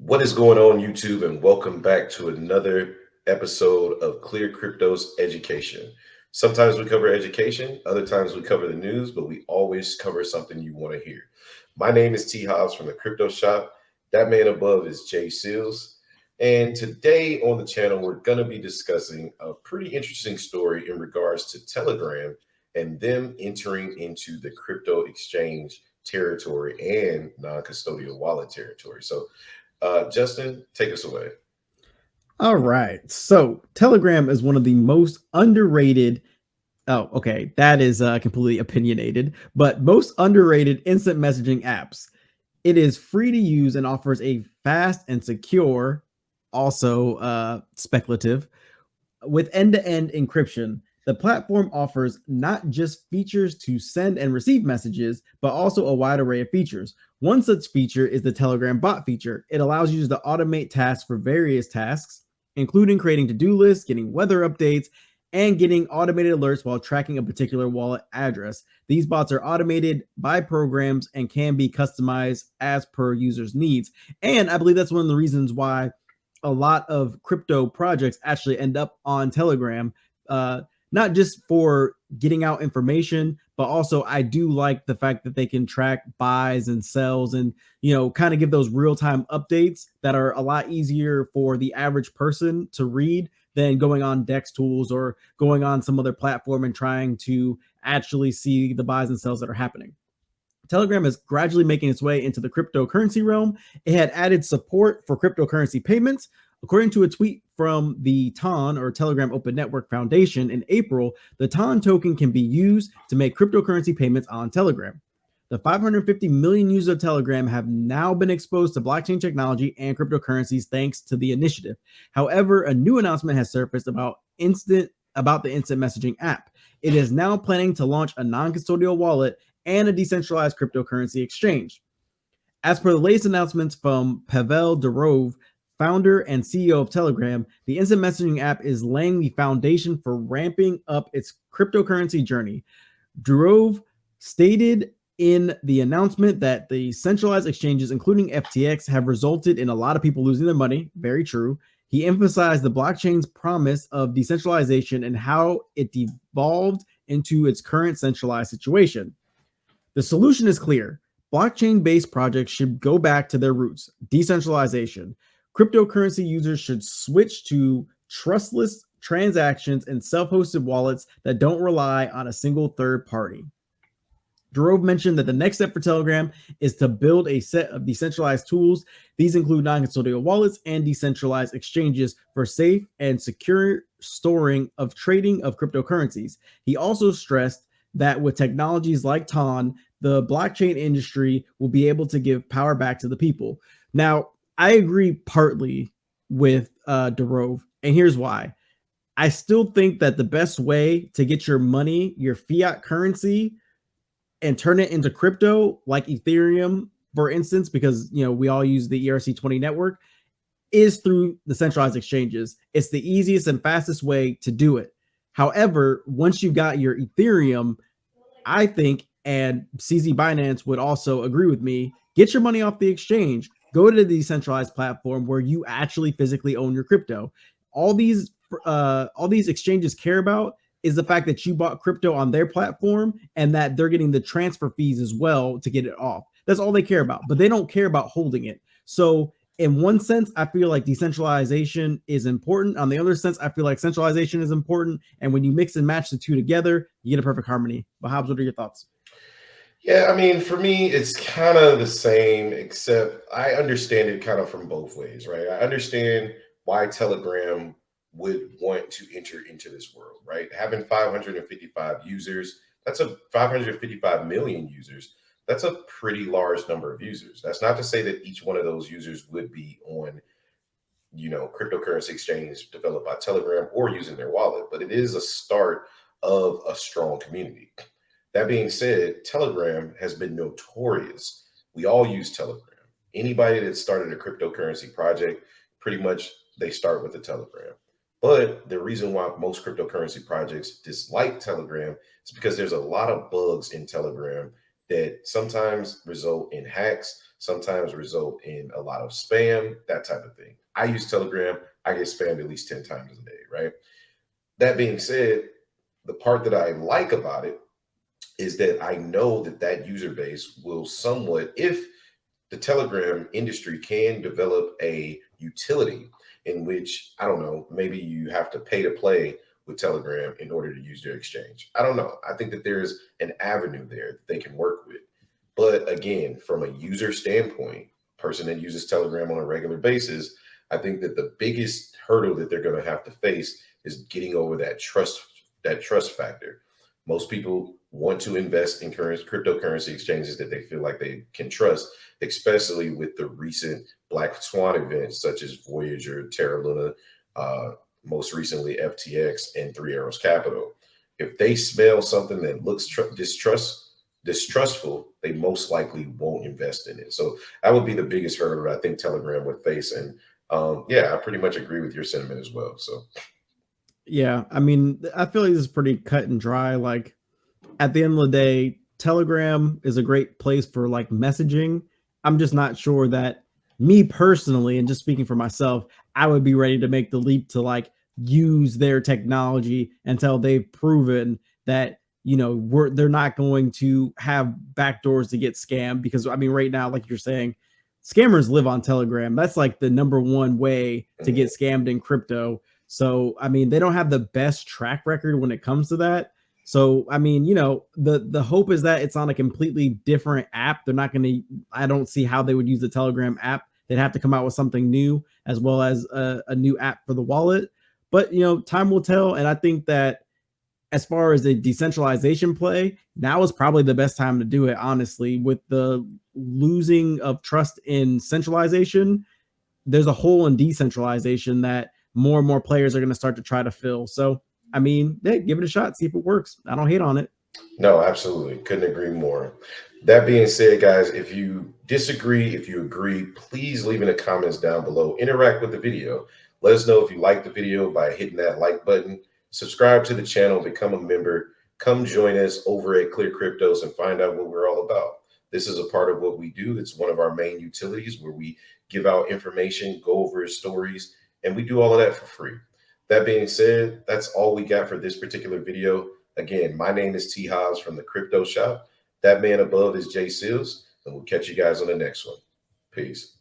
What is going on, YouTube? And welcome back to another episode of ClearCryptos Education. Sometimes we cover education, other times we cover the news, but we always cover something you want to hear. My name is T. Hobbs from the Crypto Shop. That man above is Jay Seals. And today on the channel, we're going to be discussing a pretty interesting story in regards to Telegram and them entering into the crypto exchange territory and non custodial wallet territory. So, Justin, take us away. All right. So Telegram is one of the most underrated. Oh, okay. That is completely opinionated, but most underrated instant messaging apps. It is free to use and offers a fast and secure, also speculative, with end-to-end encryption. The platform offers not just features to send and receive messages, but also a wide array of features. One such feature is the Telegram bot feature. It allows users to automate tasks for various tasks, including creating to-do lists, getting weather updates, and getting automated alerts while tracking a particular wallet address. These bots are automated by programs and can be customized as per users' needs. And I believe that's one of the reasons why a lot of crypto projects actually end up on Telegram, uh, not just for getting out information, but also I do like the fact that they can track buys and sells and, kind of give those real-time updates that are a lot easier for the average person to read than going on Dex tools or going on some other platform and trying to actually see the buys and sells that are happening. Telegram is gradually making its way into the cryptocurrency realm. It had added support for cryptocurrency payments. According to a tweet from the TON or Telegram Open Network Foundation in April, the TON token can be used to make cryptocurrency payments on Telegram. The 550 million users of Telegram have now been exposed to blockchain technology and cryptocurrencies thanks to the initiative. However, a new announcement has surfaced about the instant messaging app. It is now planning to launch a non-custodial wallet and a decentralized cryptocurrency exchange. As per the latest announcements from Pavel Durov, founder and CEO of Telegram, the instant messaging app is laying the foundation for ramping up its cryptocurrency journey. Durov stated in the announcement that the centralized exchanges, including FTX, have resulted in a lot of people losing their money. Very true. He emphasized the blockchain's promise of decentralization and how it evolved into its current centralized situation. The solution is clear. Blockchain-based projects should go back to their roots, decentralization. Cryptocurrency users should switch to trustless transactions and self-hosted wallets that don't rely on a single third party. Durov mentioned that the next step for Telegram is to build a set of decentralized tools. These include non-custodial wallets and decentralized exchanges for safe and secure storing of trading of cryptocurrencies. He also stressed that with technologies like TON, the blockchain industry will be able to give power back to the people. Now, I agree partly with Durov, and here's why. I still think that the best way to get your money, your fiat currency, and turn it into crypto, like Ethereum, for instance, because we all use the ERC20 network, is through the centralized exchanges. It's the easiest and fastest way to do it. However, once you got your Ethereum, I think, and CZ Binance would also agree with me, get your money off the exchange, go to the decentralized platform where you actually physically own your crypto. All these exchanges care about is the fact that you bought crypto on their platform and that they're getting the transfer fees as well to get it off. That's all they care about, but they don't care about holding it. So in one sense, I feel like decentralization is important. On the other sense, I feel like centralization is important. And when you mix and match the two together, you get a perfect harmony. But Hobbs, what are your thoughts? Yeah, I mean, for me, it's kind of the same, except I understand it kind of from both ways, right? I understand why Telegram would want to enter into this world, right? Having 555 users, that's a 555 million users. That's a pretty large number of users. That's not to say that each one of those users would be on, cryptocurrency exchange developed by Telegram or using their wallet, but it is a start of a strong community. That being said, Telegram has been notorious. We all use Telegram. Anybody that started a cryptocurrency project, pretty much they start with the Telegram. But the reason why most cryptocurrency projects dislike Telegram is because there's a lot of bugs in Telegram that sometimes result in hacks, sometimes result in a lot of spam, that type of thing. I use Telegram. I get spammed at least 10 times a day, right? That being said, the part that I like about it is that I know that that user base will somewhat, if the Telegram industry can develop a utility in which, I don't know, maybe you have to pay to play with Telegram in order to use their exchange. I don't know. I think that there's an avenue there that they can work with. But again, from a user standpoint, person that uses Telegram on a regular basis, I think that the biggest hurdle that they're going to have to face is getting over that trust factor. Most people want to invest in current cryptocurrency exchanges that they feel like they can trust, especially with the recent Black Swan events such as Voyager, Terra Luna, most recently FTX and Three Arrows Capital. If they smell something that looks distrustful, they most likely won't invest in it. So that would be the biggest hurdle that I think Telegram would face. And yeah, I pretty much agree with your sentiment as well. So Yeah, I mean, I feel like this is pretty cut and dry. Like at the end of the day, Telegram is a great place for like messaging. I'm just not sure that me personally, and just speaking for myself, I would be ready to make the leap to like use their technology until they've proven that they're not going to have backdoors to get scammed. Because I mean, right now, like you're saying, scammers live on Telegram. That's like the number one way to get mhm. scammed in crypto. So I mean, they don't have the best track record when it comes to that. So I mean, the hope is that it's on a completely different app. They're not going to. I don't see how they would use the Telegram app. They'd have to come out with something new as well as a new app for the wallet. But time will tell. And I think that as far as a decentralization play, now is probably the best time to do it. Honestly, with the losing of trust in centralization, there's a hole in decentralization that more and more players are going to start to try to fill. So, I mean, hey, give it a shot, see if it works. I don't hate on it. No, absolutely. Couldn't agree more. That being said, guys, if you disagree, if you agree, please leave in the comments down below. Interact with the video. Let us know if you like the video by hitting that like button. Subscribe to the channel, become a member. Come join us over at ClearCryptos and find out what we're all about. This is a part of what we do. It's one of our main utilities where we give out information, go over stories, and we do all of that for free. That being said, that's all we got for this particular video. Again, my name is T. Hobbs from the Crypto Shop. That man above is Jay Seals, and we'll catch you guys on the next one. Peace.